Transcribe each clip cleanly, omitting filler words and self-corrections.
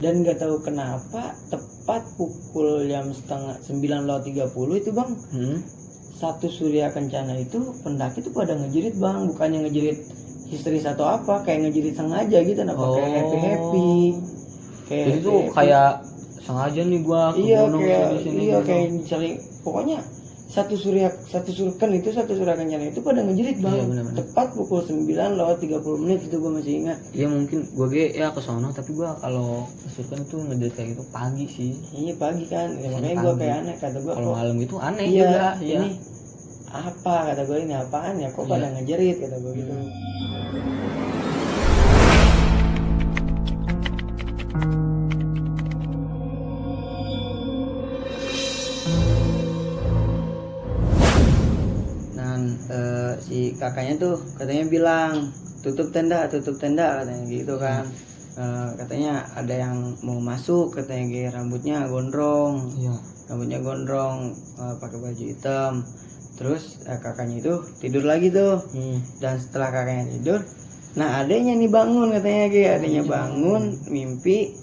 Dan nggak tahu kenapa tepat pukul jam 8:30 itu bang, satu Surya Kencana itu pendaki tuh pada ngejerit bang, bukannya ngejerit histeris atau apa, kayak ngejerit sengaja gitu, kayak happy kayak jadi tuh kayak sengaja nih gua ke gunung di sini gitu. kayak saling, pokoknya satu Surya Kencana itu pada ngejerit bang. Iya, bener-bener. Tepat pukul 9:30 itu gua masih ingat. Iya mungkin gua ya ke sono, tapi gua kalau kesurupan itu ngedate kayak gitu pagi sih. Iya pagi kan, ya, makanya pagi. gua kayak aneh, kata gua Kalau malam gitu aneh iya, juga. ini apa, kata gua, ini apaan ya, kok pada ngejerit, kata gua gitu. Dan si kakaknya tuh katanya bilang tutup tenda katanya gitu kan. Katanya ada yang mau masuk, katanya gitu, rambutnya gondrong, pakai baju hitam. Terus kakaknya itu tidur lagi tuh. Dan setelah kakaknya tidur, nah adanya nih bangun, katanya gitu, adanya bangun mimpi,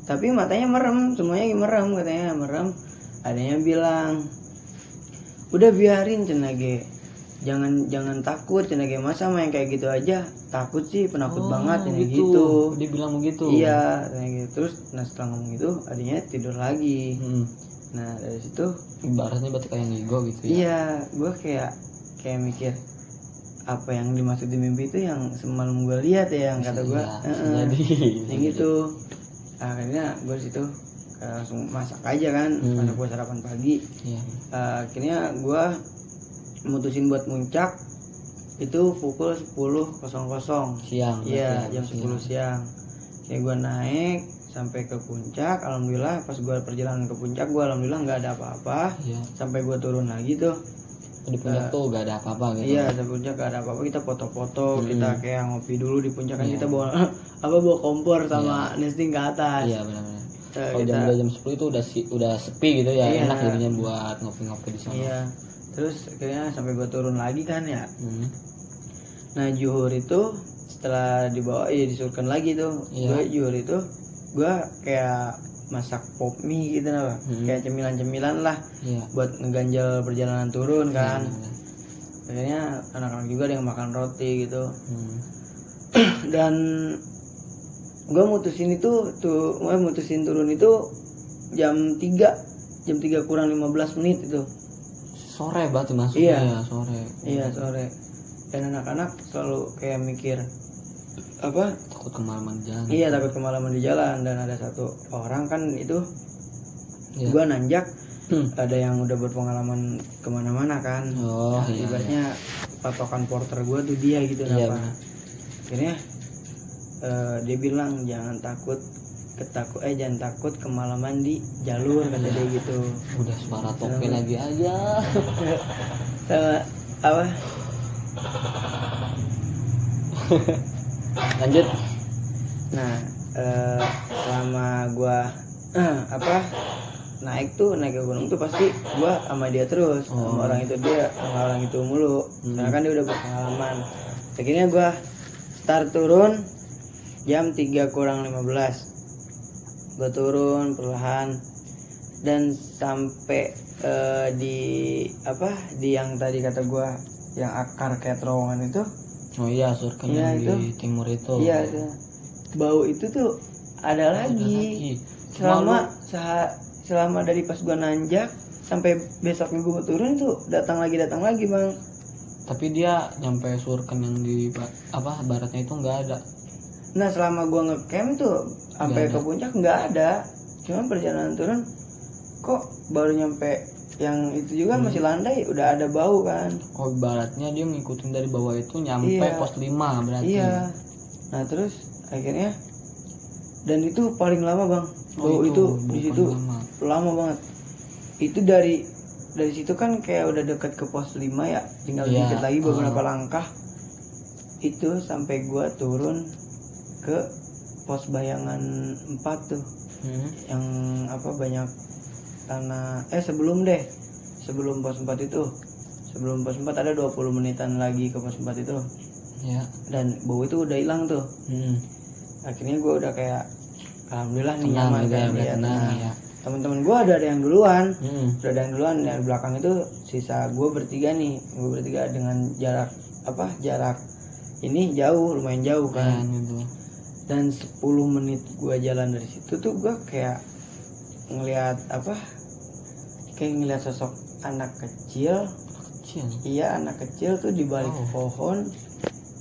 tapi matanya merem, semuanya merem, katanya merem. Adanya bilang, udah biarin cenage, jangan takut cenage, masa main kayak gitu aja takut sih, penakut banget gitu. Dia bilang begitu. Iya gitu. Terus nah setelah ngomong itu adanya tidur lagi. Nah dari situ ibaratnya berarti kayak ngigo gitu ya. Iya, gue kayak mikir apa yang dimaksud di mimpi itu yang semalam gue lihat ya, yang kata gue yang gitu. Akhirnya gue situ langsung masak aja kan, masak buat sarapan pagi. Akhirnya gue mutusin buat muncak itu pukul 10.00 siang. Iya, jam 10 siang. Kayak gue naik sampai ke puncak, alhamdulillah pas gue perjalanan ke puncak gue alhamdulillah nggak ada apa-apa. Sampai gue turun lagi tuh di puncak tuh gak ada apa-apa gitu. Iya, di puncak gak ada apa-apa, kita foto-foto, kita kayak ngopi dulu di puncak kan. Kita bawa bawa kompor sama nesting ke atas. Iya benar-benar. Kalau jam 10 itu udah sepi gitu ya, enak jadinya buat ngopi-ngopi di sana. Iya. Terus akhirnya sampai gue turun lagi kan ya. Nah zuhur itu setelah dibawa disuruhkan lagi tuh. Gue zuhur itu gue kayak masak pop mie gitu lah, kayak cemilan-cemilan lah buat ngeganjal perjalanan turun kan. Akhirnya anak-anak juga ada yang makan roti gitu. Dan gue mutusin turun itu jam 3 kurang 15 menit itu. Sore berarti masuknya. Iya, sore. Dan anak-anak selalu kayak mikir apa, takut kemalaman di jalan. Iya, takut kemalaman di jalan. Dan ada satu orang kan itu gua nanjak, ada yang udah berpengalaman kemana-mana kan. Ibaratnya patokan porter gua tuh dia gitu. Akhirnya dia bilang jangan takut kemalaman di jalur, kata dia gitu. Udah suara toke lagi aja. Sama apa? Lanjut. Nah selama gua naik ke gunung tuh pasti gua sama dia terus, sama orang itu mulu, karena kan dia udah berpengalaman. Akhirnya gua start turun jam 3 kurang 15. Gua turun perlahan dan sampai di yang tadi kata gua yang akar kayak terowongan itu. Surken yang di timur itu. Iya, bau itu tuh ada lagi. Selama dari pas gua nanjak sampai besoknya gua turun itu datang lagi bang. Tapi dia nyampe surken yang di baratnya itu nggak ada. Nah selama gua ngecamp tuh sampai ke puncak nggak ada. Cuma perjalanan turun kok baru nyampe yang itu juga masih landai udah ada bau kan. Baratnya dia ngikutin dari bawah itu nyampe pos 5 berarti. Iya. Nah terus akhirnya, dan itu paling lama bang. Bau itu di situ lama banget. Itu dari situ kan kayak udah deket ke pos 5 ya, tinggal dikit lagi beberapa langkah. Itu sampai gua turun ke pos bayangan 4 tuh. Yang banyak tanah sebelum pos 4 itu. Sebelum pos 4 ada 20 menitan lagi ke pos 4 itu. Dan bau itu udah hilang tuh. Akhirnya gue udah kayak alhamdulillah nih tenang nyaman gitu ya, kan udah ya, tenang ya. teman-teman gue ada yang duluan, Hmm. udah ada yang duluan, dan belakang itu sisa gue bertiga dengan jarak ini jauh, lumayan jauh kan. Gitu. Dan 10 menit gue jalan dari situ tuh gue kayak ngelihat sosok anak kecil. Iya, anak kecil tuh di balik pohon,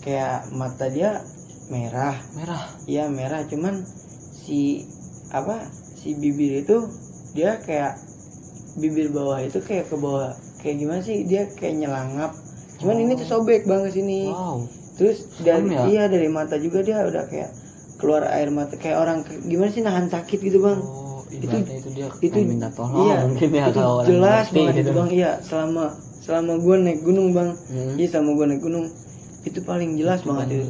kayak mata dia merah. Iya, merah, cuman si bibir itu dia kayak bibir bawah itu kayak ke bawah, kayak gimana sih, dia kayak nyelangap, cuman ini tuh sobek banget sini. Terus dari mata juga dia udah kayak keluar air mata, kayak orang gimana sih, nahan sakit gitu bang. Itu minta tolong, iya, mungkin ya, itu jelas banget gitu bang. Iya, selama gue naik gunung bang, selama gue naik gunung itu paling jelas banget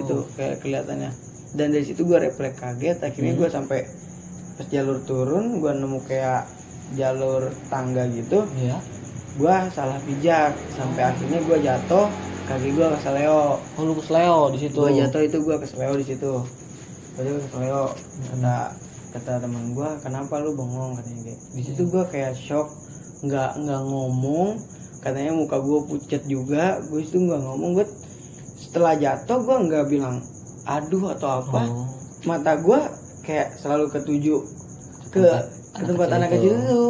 itu kayak kelihatannya. Dan dari situ gue refleks kaget, akhirnya gue sampai pas jalur turun gue nemu kayak jalur tangga gitu. Gue salah pijak sampai akhirnya gue jatuh, kaki gue keseleo. Lu keseleo di situ. Gue jatuh itu, gue keseleo di situ. Kata teman gue, kenapa lu bengong, katanya. Di situ gue kayak shock, nggak ngomong, katanya muka gue pucat juga. Gue itu nggak ngomong. Gue setelah jatuh gue nggak bilang aduh atau apa. Mata gue kayak selalu ketuju ke tempat anak kecil itu.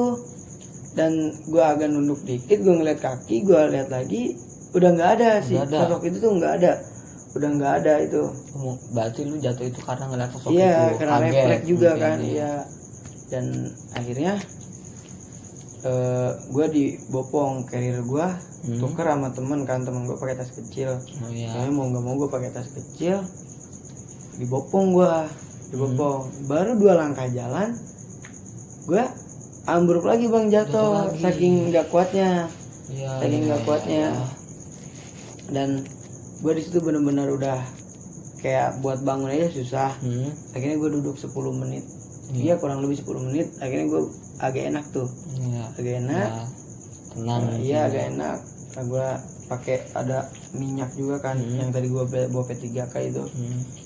Dan gue agak nunduk dikit, gue ngeliat kaki, gue lihat lagi, udah nggak ada sih, sosok itu tuh nggak ada, udah nggak ada itu. Berarti lu jatuh itu karena ngeliat sosok itu. Iya, karena refleks juga kan. Iya. Dan akhirnya gue dibopong carrier gue, tuker sama temen gue pakai tas kecil. Soalnya mau nggak mau gue pakai tas kecil, dibopong. Baru 2 langkah jalan, gue ambruk lagi bang, jatuh saking nggak kuatnya. Dan gue di situ benar-benar udah kayak buat bangun aja susah. Akhirnya gue duduk 10 menit. Iya, kurang lebih 10 menit. Akhirnya gue agak enak tuh. Agak enak. Tenang. Iya, agak enak. Nah, gue pakai ada minyak juga kan, yang tadi gue bawa P3K itu.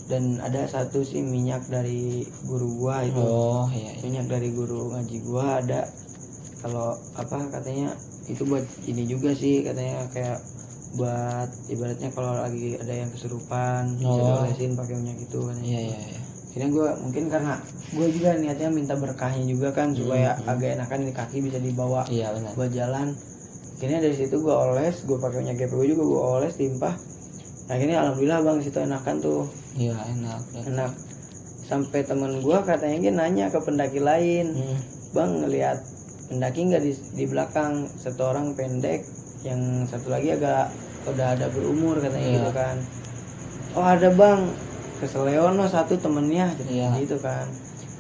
Dan ada satu sih minyak dari guru gua itu. Minyak dari guru ngaji gua ada. Kalau katanya itu buat ini juga sih, katanya kayak buat ibaratnya kalau lagi ada yang kesurupan bisa diolesin pakai minyak itu kan. Akhirnya gue mungkin karena gue juga niatnya minta berkahnya juga kan, supaya agak enakan di kaki bisa dibawa buat jalan. Akhirnya dari situ gue oles, gue pakai minyak GPU juga, gue oles timpah. Akhirnya alhamdulillah bang, situ enakan tuh. Enak. Sampai temen gue katanya dia nanya ke pendaki lain, bang ngelihat pendaki nggak di belakang, satu orang pendek, yang satu lagi agak udah ada berumur katanya gitu kan. Oh ada bang, keseleono satu temennya gitu kan.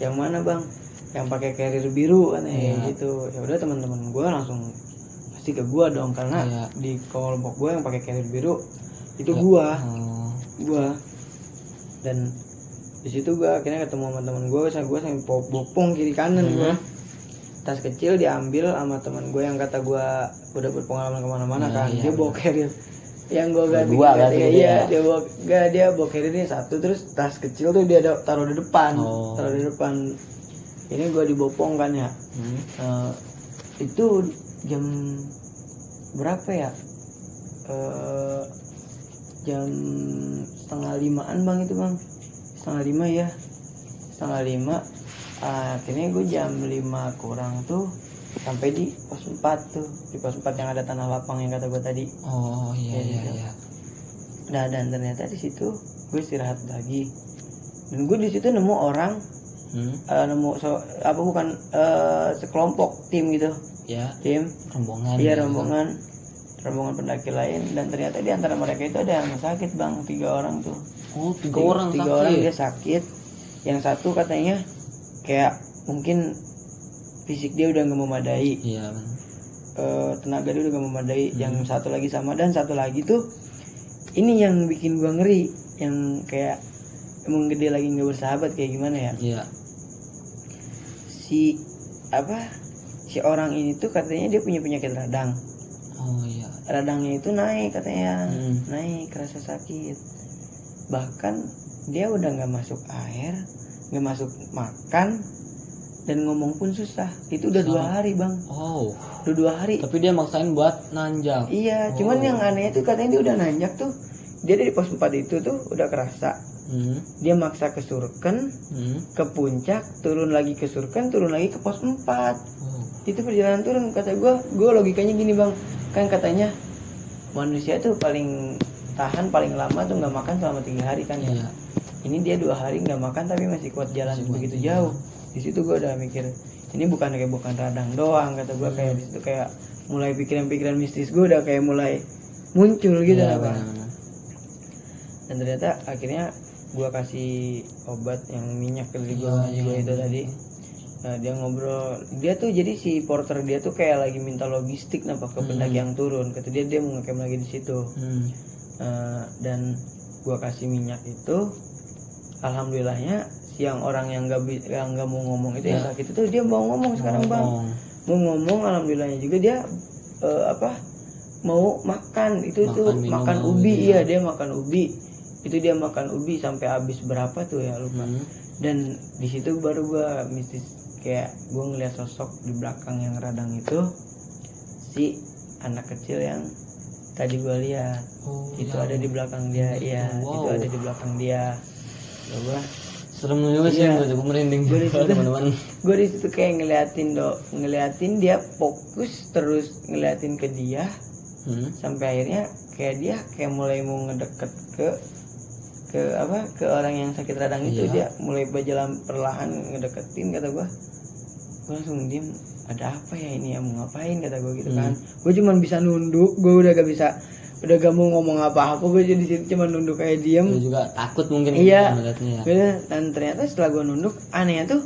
Yang mana bang? Yang pakai carrier biru katanya gitu. Ya udah, teman-teman gue langsung pasti ke gue dong, karena di kelompok gue yang pakai carrier biru itu gue. Dan di situ gue akhirnya ketemu sama teman gue sampai bopong kiri kanan. Gue tas kecil diambil sama teman gue yang kata gue udah berpengalaman kemana-mana kan. Dia bawa carrier yang gue gak bikin dia bawa carrier ini satu, terus tas kecil tuh dia taruh di depan. Ini gue dibopong kan ya. Itu jam berapa ya, jam 4:30 bang, itu bang 4:30 ya, 4:30. Akhirnya gue jam 5 kurang tuh sampai di pos 4 tuh, di pos 4 yang ada tanah lapang yang kata gue tadi. Nah, dan ternyata di situ gue istirahat lagi, dan gue di situ nemu orang, sekelompok tim gitu. Tim rombongan pendaki lain. Dan ternyata di antara mereka itu ada yang sakit bang, 3 orang tuh. Tiga orang dia sakit. Yang satu katanya kayak mungkin fisik dia udah nggak memadai, tenaga dia udah nggak memadai. Yang satu lagi sama, dan satu lagi tuh ini yang bikin gua ngeri, yang kayak emang gede lagi nggak bersahabat kayak gimana ya. Si orang ini tuh katanya dia punya penyakit radang. Radangnya itu naik katanya. Naik, rasa sakit. Bahkan dia udah nggak masuk air, nggak masuk makan dan ngomong pun susah. Itu udah 2 hari bang. Oh. Udah 2 hari. Tapi dia maksain buat nanjak. Iya, cuman yang aneh itu katanya dia udah nanjak tuh. Dia dari pos 4 itu tuh udah kerasa. Dia maksa ke Surken, ke puncak, turun lagi ke Surken, turun lagi ke pos 4. Itu perjalanan turun. Kata gue logikanya gini bang, kan katanya manusia tuh paling tahan paling lama tuh nggak makan selama 3 hari kan ya. Ini dia 2 hari nggak makan tapi masih kuat jalan begitu jauh. Di situ gue udah mikir ini bukan radang doang, kata gue. Kayak di situ kayak mulai pikiran-pikiran mistis gue udah kayak mulai muncul gitu lah bang. Dan ternyata akhirnya gue kasih obat yang minyak ke diri gue juga itu tadi. Nah, dia ngobrol, dia tuh jadi si porter dia tuh kayak lagi minta logistik napa ke pendaki yang turun. Kata dia mau ngecamp lagi di situ. Dan gue kasih minyak itu, alhamdulillahnya yang orang yang nggak mau ngomong itu yang sakit itu dia mau ngomong sekarang bang. Mau ngomong, alhamdulillahnya juga dia mau makan itu tuh makan ubi. Iya, dia makan ubi. Itu dia makan ubi sampai habis berapa tuh ya lupa. Dan di situ baru gua mistis, kayak gua ngeliat sosok di belakang yang radang itu si anak kecil yang tadi gua lihat. Itu ada di belakang dia. Itu ada di belakang dia. Gua serem juga sih, gue merinding teman-teman. Gue di situ kayak ngeliatin dia fokus terus ngeliatin ke dia, sampai akhirnya kayak dia kayak mulai mau ngedeket ke orang yang sakit radang itu. Dia mulai berjalan perlahan ngedeketin. Kata gue langsung diem, ada apa ya ini ya, mau ngapain, kata gue gitu kan. Gue cuma bisa nunduk, gue udah gak mau ngomong apa-apa. Gue jadi situ cuma nunduk kayak diem. Gue juga takut mungkin. Iya. Dan ternyata setelah gue nunduk, anehnya tuh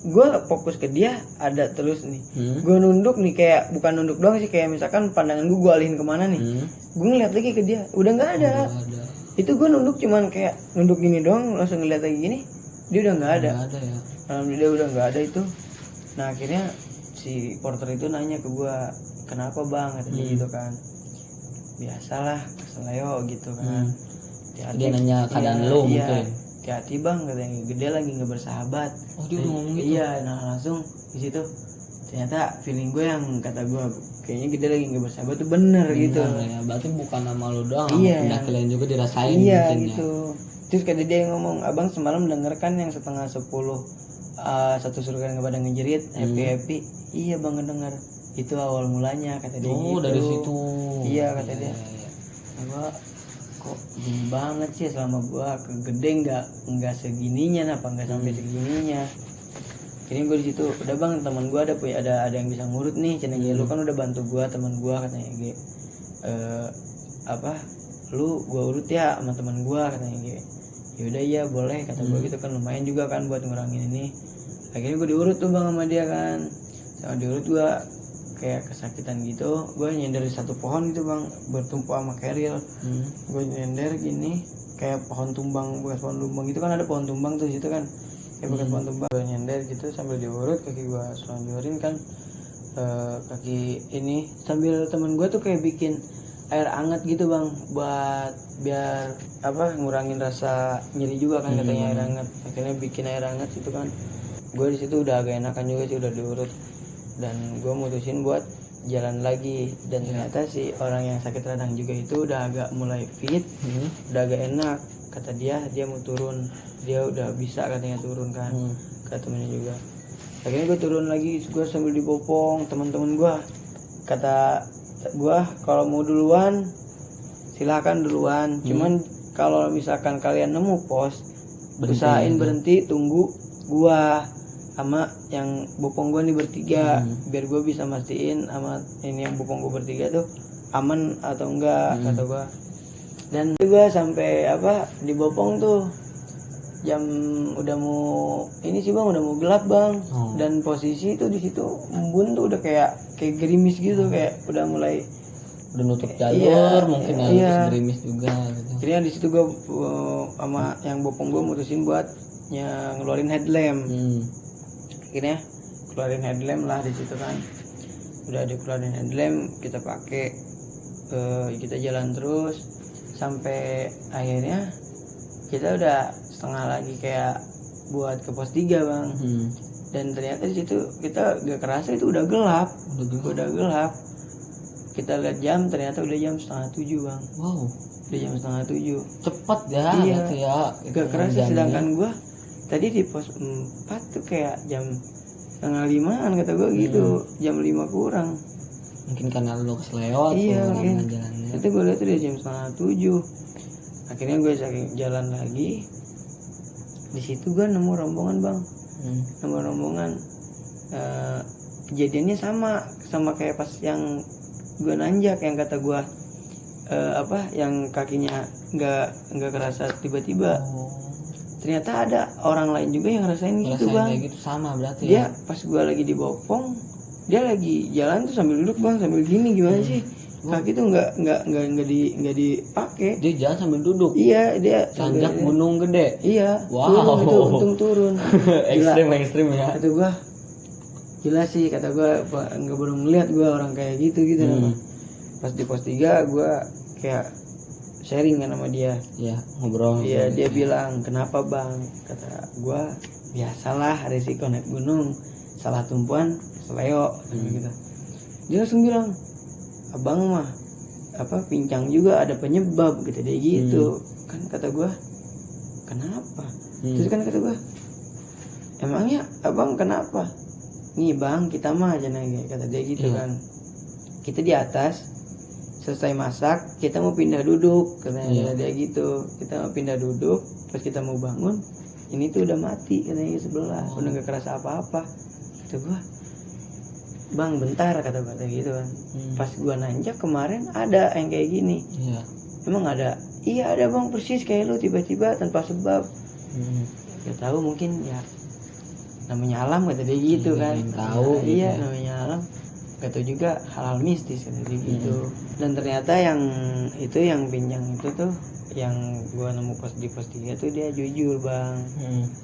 gue fokus ke dia ada terus nih. Gue nunduk nih, kayak bukan nunduk doang sih, kayak misalkan pandangan gue alihin kemana nih. Gue ngeliat lagi ke dia, udah nggak ada. Itu gue nunduk cuman kayak nunduk gini doang, langsung ngeliat lagi gini, dia udah nggak ada. Alhamdulillah udah nggak ada itu. Nah akhirnya si porter itu nanya ke gue, kenapa bang, katanya gitu kan. Biasalah keseleo gitu kan. Dia nanya keadaan lo mungkin. Hati-hati bang, katanya, gede lagi nggak bersahabat. Dia udah ngomong gitu. Iya, nah langsung di situ ternyata feeling gue yang kata gue kayaknya gede lagi nggak bersahabat tuh bener gitu. Ya, berarti bukan nama lo doang, pendaki lain juga dirasain. Iya gitu. Terus kata dia yang ngomong, abang semalam denger kan yang 9:30 satu Surken pada ngejerit happy. Iya bang ngedenger. Itu awal mulanya, kata dia gitu. Dari situ. Iya kata dia. Gua kok gini banget sih, selama gua ke gede nggak segininya, nggak sampai segininya. Kini gue di situ, udah bang, teman gua ada yang bisa ngurut nih, cina lu kan udah bantu gua, teman gua katanya lu gua urut ya sama teman gua, katanya yaudah iya boleh, kata gua gitu kan, lumayan juga kan buat ngurangin ini. Akhirnya gua diurut tuh bang sama dia kan. Sama diurut gua kayak kesakitan gitu, gue nyender di satu pohon gitu bang, bertumpu sama keril. Gue nyender gini kayak pohon tumbang, bekas pohon tumbang gitu kan, ada pohon tumbang tuh situ kan, kayak bekas pohon tumbang. Gue nyender gitu sambil diurut, kaki gue selonjorin kan, kaki ini sambil temen gue tuh kayak bikin air hangat gitu bang, buat biar ngurangin rasa nyeri juga kan, katanya air hangat. Akhirnya bikin air hangat itu kan, gue di situ udah agak enakan juga sih, udah diurut. Dan gue mutusin buat jalan lagi. Dan ternyata si orang yang sakit radang juga itu udah agak mulai fit, udah agak enak. Kata dia mau turun, dia udah bisa katanya turun kan. Kata temennya juga. Akhirnya gue turun lagi, gue sambil dibopong teman-teman gue. Kata gue, kalau mau duluan silahkan duluan, cuman kalau misalkan kalian nemu pos, usahain berhenti, tunggu gue sama yang bopong gue nih bertiga, biar gue bisa mastiin sama ini yang bopong gue bertiga tuh aman atau enggak, kata gue. Dan gue sampai di bopong tuh jam udah mau ini sih bang, udah mau gelap bang. Dan posisi tuh di situ embun tuh udah kayak gerimis gitu, kayak udah mulai nutup jalur, mungkin gerimis juga gitu. Jadi di situ gue sama yang bopong gue mutusin buat ngeluarin headlamp. Akhirnya keluarin headlamp lah di situ kan. Udah dikeluarin headlamp, kita pakai, kita jalan terus sampai akhirnya kita udah setengah lagi kayak buat ke pos 3 bang. Dan ternyata di situ kita gak kerasa itu udah gelap. Kita lihat jam, ternyata udah jam 6:30 bang. Wow, udah jam 6:30. Cepet ya. Iya, gitu ya gak kerasa. Sedangkan gue tadi di pos 4 tuh kayak jam 4:30 kata gue gitu, jam 5 kurang. Mungkin karena lo keselewat. Iya mungkin. Jalannya. Itu gue lihat tuh udah jam 6:30. Akhirnya gue jalan lagi. Di situ gue nemu rombongan bang. Nemu rombongan. Kejadiannya sama kayak pas yang gue nanjak, yang kata gue yang kakinya nggak kerasa tiba-tiba. Ternyata ada orang lain juga yang ngerasain gitu bang. Kayak gitu sama berarti. Dia pas gue lagi di Bopong, dia lagi jalan tuh sambil duduk bang, sambil gini gimana sih? Kaki tuh nggak dipakai. Dia jalan sambil duduk. Iya, dia tanjak gunung gede. Iya. Wow. Itu untung turun. ekstrim ya. Kata gua gila sih, kata gua nggak baru ngeliat gua orang kayak gitu. Pas di pos 3 gua kayak sharing kan sama dia. Iya, ngobrol. Iya, dia bilang, "Kenapa, Bang?" Kata gua, "Biasalah risiko naik gunung, salah tumpuan, seleo." Gitu. Dia langsung bilang, "Abang mah pincang juga ada penyebab," gitu dia gitu. Kan kata gua, "Kenapa?" Terus kan kata gua, "Emangnya abang kenapa?" "Nih bang, kita mah aja naik," kata dia gitu kan. "Kita di atas, selesai masak, kita mau pindah duduk," katanya dia gitu. "Kita mau pindah duduk, pas kita mau bangun, ini tuh udah mati," katanya sebelah, udah gak kerasa apa-apa. Kata gua, "Bang bentar," kata gitu kan. Pas gua nanjak kemarin ada yang kayak gini. Iya. "Emang ada?" "Iya ada bang, persis kayak lu, tiba-tiba tanpa sebab." Gak tahu, mungkin ya namanya alam kata dia gitu kan. Tahu. Iya namanya alam. Gak tahu juga hal-hal mistis kata dia gitu. Dan ternyata yang itu yang pinjang itu tuh yang gua nemu di pos 3 tuh dia jujur bang.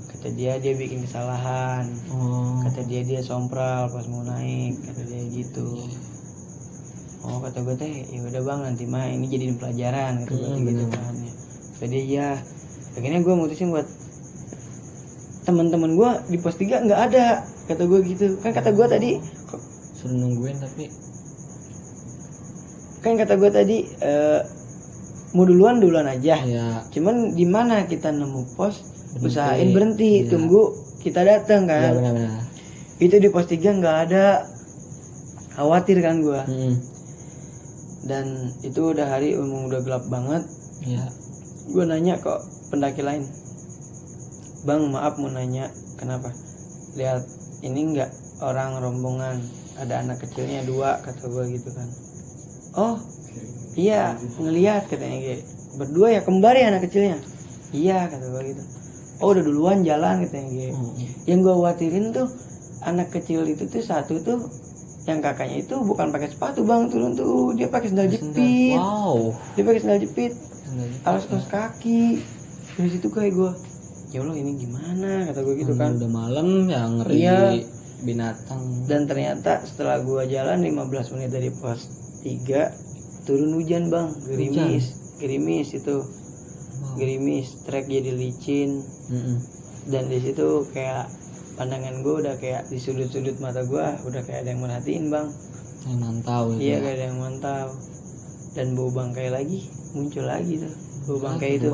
Kata dia bikin kesalahan. Kata dia sompral pas mau naik, kata dia gitu. Oh kata gue teh, ya udah bang, nanti mah ini jadi pelajaran kata gue gitu kan. Kata dia ya. Akhirnya gue mutusin buat teman-teman gue di pos 3 nggak ada, kata gue gitu. Kan kata gue tadi suruh nungguin, tapi kan kata gue tadi mau duluan aja. Ya. Cuman di mana kita nemu pos, usahain berhenti, tunggu kita datang kan. Ya, benar-benar. Itu di pos 3 nggak ada, khawatir kan gue. Dan itu udah hari udah gelap banget. Iya. Gue nanya kok pendaki lain, "Bang maaf mau nanya, kenapa? Lihat ini nggak orang rombongan, ada anak kecilnya 2," kata gue gitu kan. "Oh iya ngelihat," katanya gitu. "Berdua ya, kembar ya anak kecilnya?" "Iya," kata gue gitu. "Oh udah duluan jalan," katanya gitu. Yang gue khawatirin tuh anak kecil itu tuh satu tuh yang kakaknya itu bukan pakai sepatu bang, turun tuh dia pakai sandal jepit. Wow. Dia pakai sandal jepit, alas kaos kaki. Dari situ kayak gue, ya Allah ini gimana, kata gue gitu kan. Udah malam ya, ngeri. Iya. Binatang. Dan ternyata setelah gue jalan 15 menit dari pos 3 turun hujan bang, gerimis itu. Gerimis, trek jadi licin. Dan di situ kayak pandangan gue udah kayak di sudut-sudut mata gue udah kayak ada yang merhatiin bang. Yang mantau gitu. Iya kayak ada yang mantau. Dan bau bangkai lagi muncul lagi tuh, bau bangkai itu.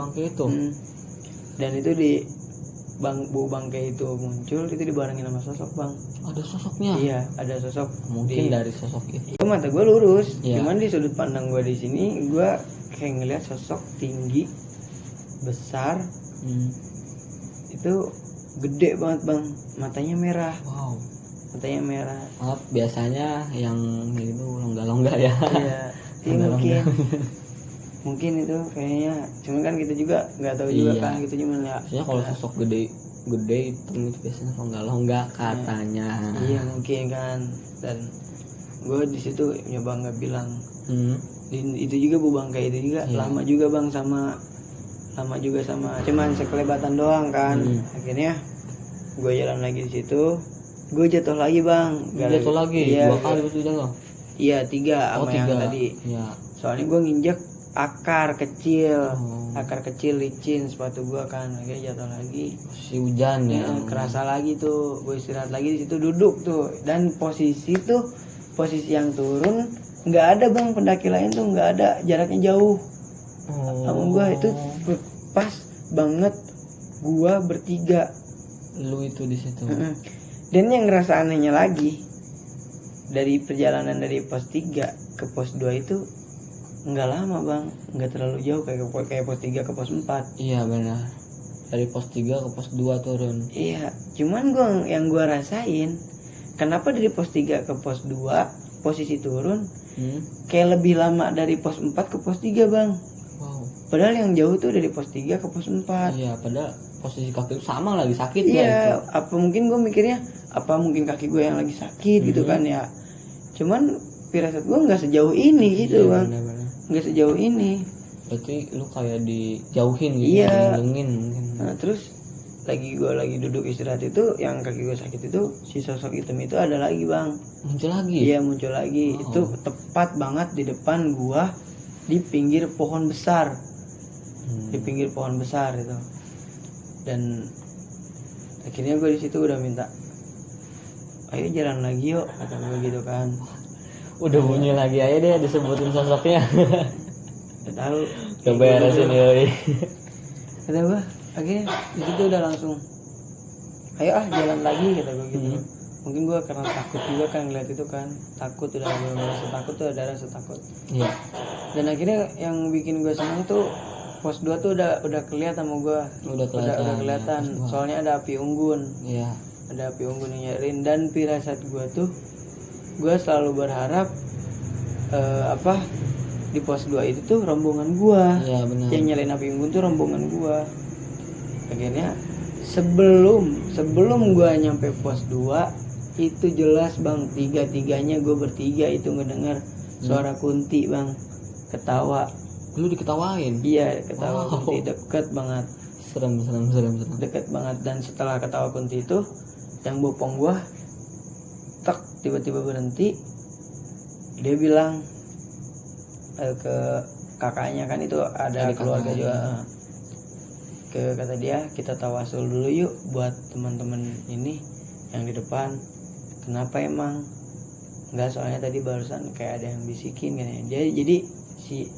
Dan itu bau bangkai itu muncul, itu dibarengin sama sosok bang. Ada sosoknya? Iya ada sosok. Mungkin dari sosok itu. Mata gue lurus, cuman di sudut pandang gue di sini gue kayak ngeliat sosok tinggi, besar. Itu gede banget bang, matanya merah. Wow. Matanya merah. Maaf, biasanya yang itu longga-longga ya. Iya. Mungkin itu kayaknya, cuman kan kita juga nggak tahu juga kan, gitu cuman ya. Biasanya kalau sosok gede itu biasanya longga-longga katanya. Iya mungkin kan. Dan gue di situ nyoba nggak bilang. Itu juga bu bangkai itu juga lama juga bang, sama cuman sekelebatan doang kan. Akhirnya gue jalan lagi di situ, gue jatuh lagi bang. Jatuh lagi? Iya, 2 kali betul jatuh? Iya 3 sama yang tadi. Iya. Soalnya gue nginjek akar kecil licin sepatu gua kan, akhirnya jatuh lagi. Si hujan ya. Kerasa lagi tuh, gue istirahat lagi di situ, duduk tuh, dan posisi yang turun nggak ada bang, pendaki lain tuh nggak ada, jaraknya jauh. Sama gua itu pas banget, gua bertiga. Lu itu di situ. Dan yang ngerasa anehnya lagi, dari perjalanan dari pos 3 ke pos 2 itu nggak lama bang, nggak terlalu jauh kayak pos 3 ke pos 4. Iya benar, dari pos 3 ke pos 2 turun. Iya, cuman yang gua rasain, kenapa dari pos 3 ke pos 2 posisi turun kayak lebih lama dari pos 4 ke pos 3 bang. Wow. Padahal yang jauh tuh dari pos 3 ke pos 4. Iya, padahal posisi kaki itu sama, lagi sakit ya. Iya, itu. apa mungkin gue mikirnya apa mungkin kaki gue yang lagi sakit gitu kan ya. Cuman firasat gue nggak sejauh ini gitu bang. Bener-bener. Nggak sejauh ini. Berarti lu kayak dijauhin gitu, Iya. dilengin mungkin. Nah, terus gue lagi duduk istirahat itu, yang kaki gue sakit itu, si sosok hitam itu ada lagi bang. Muncul lagi? Iya, muncul lagi. Wow. Itu tepat banget di depan gue, di pinggir pohon besar. Di pinggir pohon besar itu. Dan akhirnya gue di situ udah minta, ayo jalan lagi yuk, kata gue gitu kan. Udah bunyi lagi aja deh disebutin sosoknya. Gak tahu. Gak beresin yoi. Kata gue, akhirnya di situ udah langsung, ayo jalan lagi, kata gue gitu. Mungkin gue karena takut juga kan ngeliat itu kan, takut, udah rasa takut tuh, ada rasa takut. Iya. Dan akhirnya yang bikin gue seneng tuh pos 2 tuh udah kelihatan sama gue. Udah kelihatan. Ya, soalnya ada api unggun. Iya. Ada api unggun yang nyariin. Dan firasat gue tuh, gue selalu berharap di pos 2 itu tuh rombongan gue. Iya benar. Yang nyalain api unggun tuh rombongan gue. Akhirnya sebelum gue nyampe pos 2 itu jelas bang, tiga-tiganya gue bertiga itu ngedengar suara Kunti bang, ketawa. Lu diketawain? Iya, ketawa. Wow. Kunti deket banget. Serem. Deket banget. Dan setelah ketawa Kunti itu, yang bopong gua tiba-tiba berhenti. Dia bilang ke kakaknya kan, itu ada keluarga juga. Kata dia, kita tawasul dulu yuk buat teman-teman ini yang di depan. Kenapa emang? Enggak, soalnya tadi barusan kayak ada yang bisikin katanya. Jadi si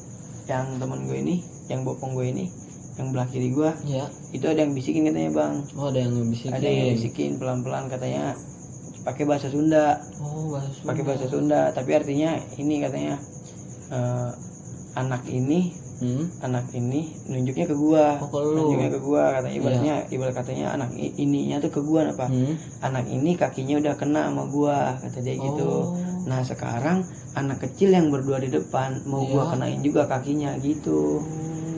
yang teman gue ini, yang bopong gue ini, yang belah kiri gue, ya, itu ada yang bisikin katanya bang. Oh, ada yang bisikin. Ada yang bisikin pelan-pelan katanya, pakai bahasa Sunda. Oh, bahasa Sunda. Pakai bahasa Sunda, tapi artinya ini katanya, anak ini nunjuknya ke gua. Nunjuknya ke gua, katanya ibarat katanya anak ininya tuh ke gua apa? Anak ini kakinya udah kena sama gua, kata dia gitu. Nah, sekarang anak kecil yang berdua di depan mau gua kenain juga kakinya gitu.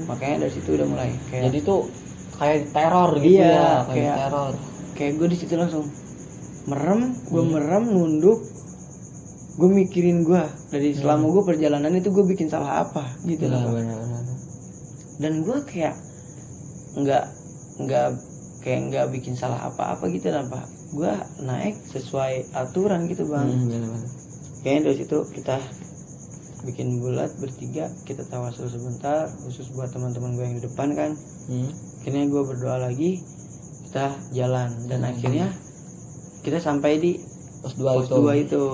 Makanya dari situ udah mulai kayak, jadi tuh kayak teror gitu. Iya, kayak teror. Kayak gua di situ langsung merem, nunduk. Gue mikirin gue dari selama gue perjalanan itu gue bikin salah apa gitu lah. Benar. Dan gue kayak nggak bikin salah apa-apa gitu lah pak. Gue naik sesuai aturan gitu bang. Kayaknya dari situ kita bikin bulat bertiga, kita tawasul sebentar khusus buat teman-teman gue yang di depan kan. Akhirnya gue berdoa lagi, kita jalan dan akhirnya kita sampai di pos 2 itu.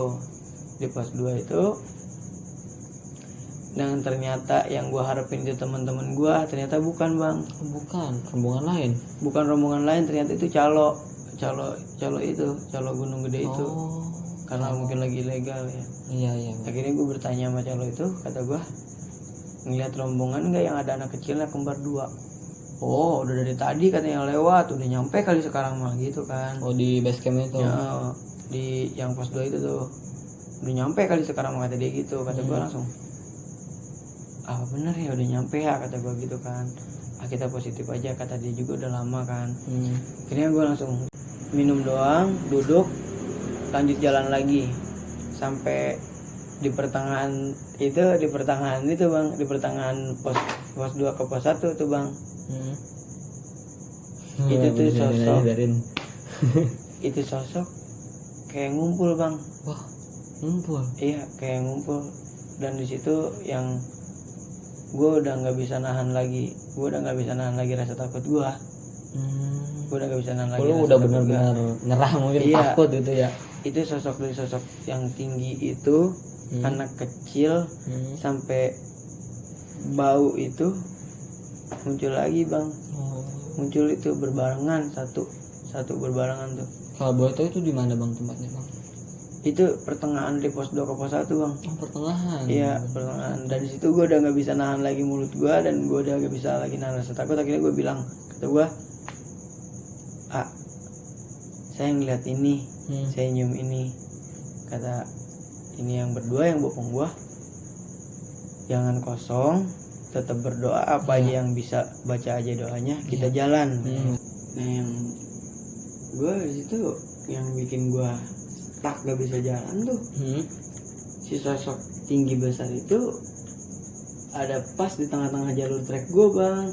Di pos 2 itu, dan ternyata yang gue harapin itu teman-teman gue, ternyata bukan bang. Bukan rombongan lain, ternyata itu calo Gunung Gede itu. Karena mungkin lagi legal ya. Iya. Akhirnya gue bertanya sama calo itu, kata gue, ngeliat rombongan nggak yang ada anak kecilnya kembar 2? Oh, udah dari tadi katanya lewat, udah nyampe kali sekarang mah gitu kan. Oh, di base camp itu ya, di yang pos 2 itu tuh udah nyampe kali sekarang, kata dia gitu. Kata gue langsung, bener ya udah nyampe ya, kata gue gitu kan. Kita positif aja, kata dia juga udah lama kan. Akhirnya gue langsung minum doang, duduk, lanjut jalan lagi sampai di pertengahan itu bang, di pertengahan pos 2 ke pos 1 tuh bang. Itu tuh sosok itu sosok kayak ngumpul bang. Wah, ngumpul? Iya, kayak ngumpul. Dan di situ yang gue udah nggak bisa nahan lagi rasa takut gue. Gue udah nggak bisa nahan lagi. Lu udah benar-benar nyerah mungkin, iya, takut gitu ya. Itu sosok yang tinggi itu, anak kecil sampai bau itu muncul lagi bang. Muncul itu berbarengan, satu berbarengan tuh. Kalau boleh tahu itu di mana bang tempatnya bang? Itu pertengahan dari pos 2 ke pos 1 bang. Pertengahan. Iya, pertengahan. Dari situ gue udah nggak bisa nahan lagi mulut gue, dan gue udah nggak bisa lagi nahan rasa takut. Akhirnya gue bilang, kata gue, saya ngeliat ini, saya nyium ini. Kata ini yang berdua yang bopong gue, jangan kosong, tetap berdoa, apa aja yang bisa baca aja doanya, kita jalan. Nah yang gue disitu yang bikin gue tak gak bisa jalan tuh, si sosok tinggi besar itu ada pas di tengah-tengah jalur trek gue bang.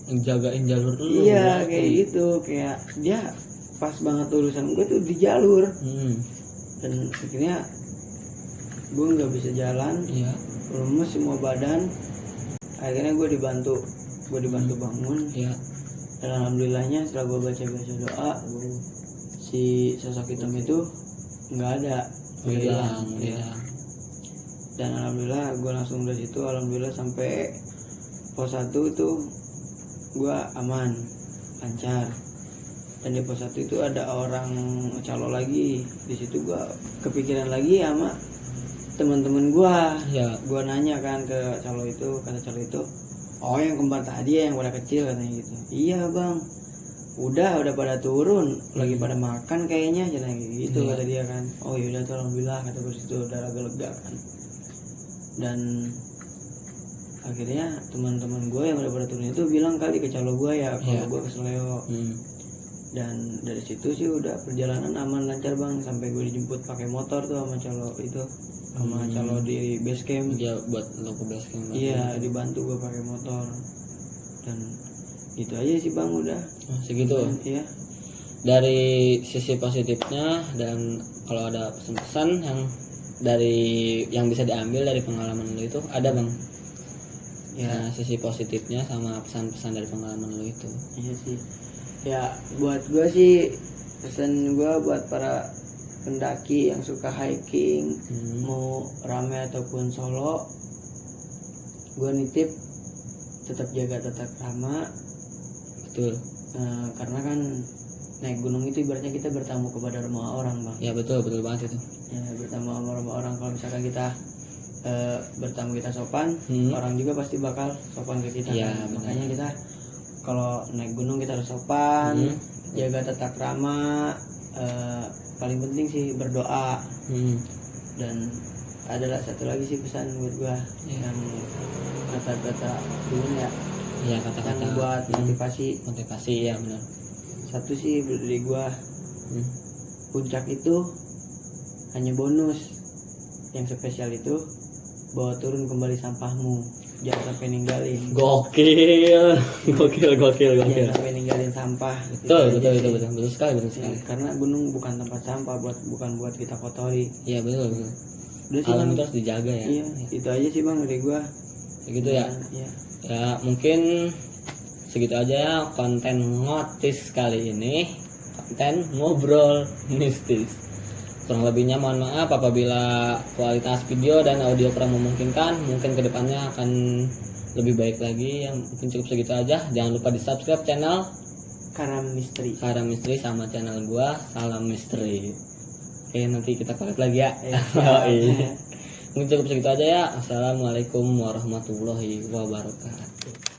Jagain jalur lu. Iya kayak gitu, kayak dia pas banget urusan gue tuh di jalur. Dan akhirnya gue nggak bisa jalan, lemes semua badan. Akhirnya gue dibantu bangun. Dan alhamdulillahnya setelah gue baca doa, si sosok hitam itu nggak ada, hilang. Dan alhamdulillah gue langsung dari situ, alhamdulillah sampai pos 1 itu gue aman, lancar. Dan di pos 1 itu ada orang calo lagi. Di situ gue kepikiran lagi sama teman-teman gue. Gue nanya kan ke calo itu, kata calo itu, oh yang kembar tadi ya, yang pada kecil, katanya gitu. Iya bang, udah pada turun, lagi pada makan kayaknya, jangan gitu kata dia kan. Oh yaudah tuh alhamdulillah, kata gue situ udah agak lega kan. Dan akhirnya teman-teman gue yang udah pada turun itu bilang kali ke calo gue ya, kalau gue ke Seleo. Dan dari situ sih udah perjalanan aman lancar bang, sampai gue dijemput pakai motor tuh sama calo itu, sama calo di base camp. Dia buat lo ke base camp. Iya, dibantu gue pakai motor. Dan gitu aja sih bang, udah segitu. Iya. Dari sisi positifnya, dan kalau ada pesan-pesan yang bisa diambil dari pengalaman lo itu ada bang? Ya, sisi positifnya sama pesan-pesan dari pengalaman lo itu. Iya sih. Ya buat gue sih, pesan gue buat para pendaki yang suka hiking, mau rame ataupun solo, gue nitip tetap jaga tata krama. Betul. Karena kan naik gunung itu ibaratnya kita bertamu kepada rumah orang bang. Ya betul banget itu. Ya, bertamu sama rumah orang. Kalau misalkan kita bertamu kita sopan, orang juga pasti bakal sopan ke kita. Ya, kan? Makanya kita kalau naik gunung kita harus sopan, jaga tata krama, paling penting sih berdoa. Dan adalah satu lagi sih pesan buat gua, yang kata-kata dulu ya. Iya, kata-kata yang buat motivasi ya benar. Satu sih dari gua, puncak itu hanya bonus, yang spesial itu bawa turun kembali sampahmu, jangan sampai ninggalin. Gokil. Jangan sampai ninggalin sampah. Betul sekali. Karena gunung bukan tempat sampah, bukan buat kita kotori. Iya betul. Alam itu harus dijaga ya. Iya, itu aja sih bang dari gua. Segitu ya. Ya mungkin segitu aja konten ngotis kali ini, konten ngobrol mistis. Kurang lebihnya mohon maaf apabila kualitas video dan audio kurang memungkinkan. Mungkin kedepannya akan lebih baik lagi. Yang mungkin cukup segitu aja. Jangan lupa di subscribe channel Karam Misteri sama channel gua Salam Misteri. Oke, nanti kita collab lagi ya. Mungkin cukup segitu aja ya. Assalamualaikum warahmatullahi wabarakatuh.